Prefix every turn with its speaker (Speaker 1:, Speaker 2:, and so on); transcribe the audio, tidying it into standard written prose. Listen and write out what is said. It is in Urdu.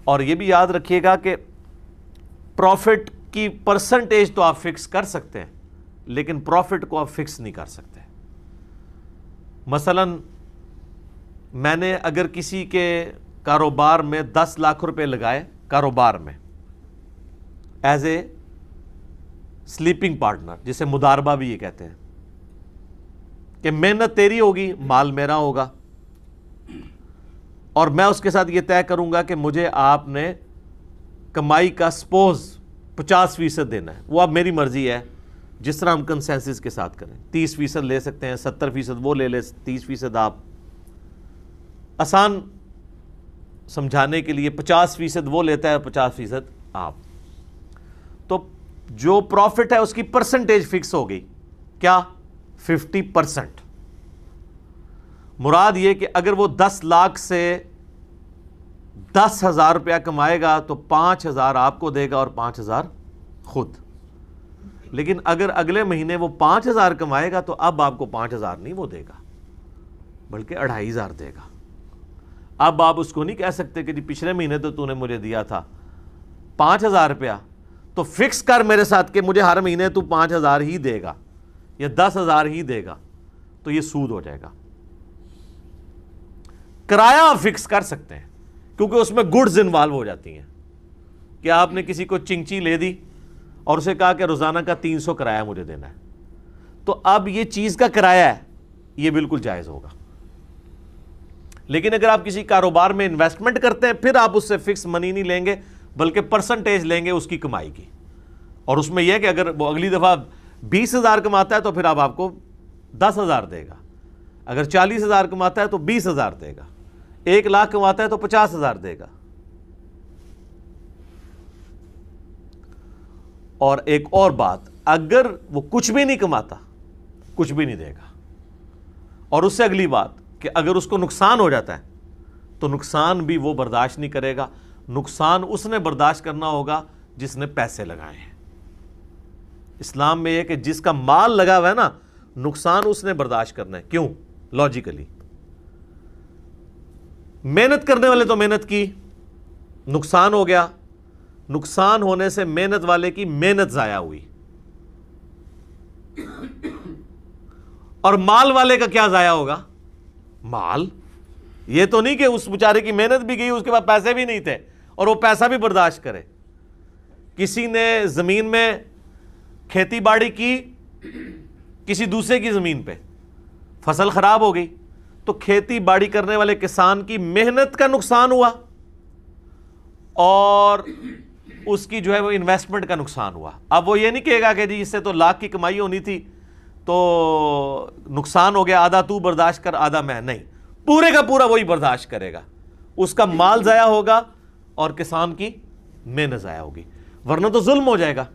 Speaker 1: اور یہ بھی یاد رکھیے گا کہ پروفٹ کی پرسنٹیج تو آپ فکس کر سکتے ہیں لیکن پروفٹ کو آپ فکس نہیں کر سکتے. مثلا میں نے اگر کسی کے کاروبار میں 10 لاکھ روپے لگائے کاروبار میں ایز اے سلیپنگ پارٹنر، جسے مداربہ بھی یہ کہتے ہیں کہ محنت تیری ہوگی مال میرا ہوگا، اور میں اس کے ساتھ یہ طے کروں گا کہ مجھے آپ نے کمائی کا سپوز 50% دینا ہے، وہ اب میری مرضی ہے جس طرح ہم کنسنسس کے ساتھ کریں. 30% لے سکتے ہیں، 70% وہ لے لے، 30% آپ. آسان سمجھانے کے لیے 50% وہ لیتا ہے، 50% آپ. تو جو پروفٹ ہے اس کی پرسنٹیج فکس ہو گئی، کیا؟ 50%. مراد یہ کہ اگر وہ 10 لاکھ سے 10,000 روپیہ کمائے گا تو 5,000 آپ کو دے گا اور 5,000 خود. لیکن اگر اگلے مہینے وہ 5,000 کمائے گا تو اب آپ کو 5,000 نہیں وہ دے گا بلکہ 2,500 دے گا. اب آپ اس کو نہیں کہہ سکتے کہ جی پچھلے مہینے تو نے مجھے دیا تھا 5,000 روپیہ، تو فکس کر میرے ساتھ کہ مجھے ہر مہینے تو 5,000 ہی دے گا یا 10,000 ہی دے گا، تو یہ سود ہو جائے گا. کرایہ آپ فکس کر سکتے ہیں کیونکہ اس میں گڈز انوالو ہو جاتی ہیں کہ آپ نے کسی کو چنگچی لے دی اور اسے کہا کہ روزانہ کا 300 کرایہ مجھے دینا ہے، تو اب یہ چیز کا کرایہ ہے، یہ بالکل جائز ہوگا. لیکن اگر آپ کسی کاروبار میں انویسٹمنٹ کرتے ہیں پھر آپ اس سے فکس منی نہیں لیں گے بلکہ پرسنٹیج لیں گے اس کی کمائی کی. اور اس میں یہ کہ اگر وہ اگلی دفعہ 20,000 کماتا ہے تو پھر آپ کو 10,000 دے گا، اگر 40,000 کماتا ہے تو 20,000 دے گا، 1 لاکھ کماتا ہے تو 50,000 دے گا. اور ایک اور بات، اگر وہ کچھ بھی نہیں کماتا کچھ بھی نہیں دے گا. اور اس سے اگلی بات کہ اگر اس کو نقصان ہو جاتا ہے تو نقصان بھی وہ برداشت نہیں کرے گا، نقصان اس نے برداشت کرنا ہوگا جس نے پیسے لگائے ہیں. اسلام میں یہ کہ جس کا مال لگا ہوا ہے نا، نقصان اس نے برداشت کرنا ہے. کیوں؟ لاجیکلی محنت کرنے والے تو محنت کی، نقصان ہو گیا، نقصان ہونے سے محنت والے کی محنت ضائع ہوئی. اور مال والے کا کیا ضائع ہوگا؟ مال. یہ تو نہیں کہ اس بیچارے کی محنت بھی گئی، اس کے بعد پیسے بھی نہیں تھے اور وہ پیسہ بھی برداشت کرے. کسی نے زمین میں کھیتی باڑی کی کسی دوسرے کی زمین پہ، فصل خراب ہو گئی تو کھیتی باڑی کرنے والے کسان کی محنت کا نقصان ہوا اور اس کی جو ہے وہ انویسٹمنٹ کا نقصان ہوا. اب وہ یہ نہیں کہے گا کہ جی اس سے تو لاکھ کی کمائی ہونی تھی تو نقصان ہو گیا، آدھا تو برداشت کر آدھا میں. نہیں، پورے کا پورا وہی برداشت کرے گا. اس کا مال ضائع ہوگا اور کسان کی محنت ضائع ہوگی، ورنہ تو ظلم ہو جائے گا.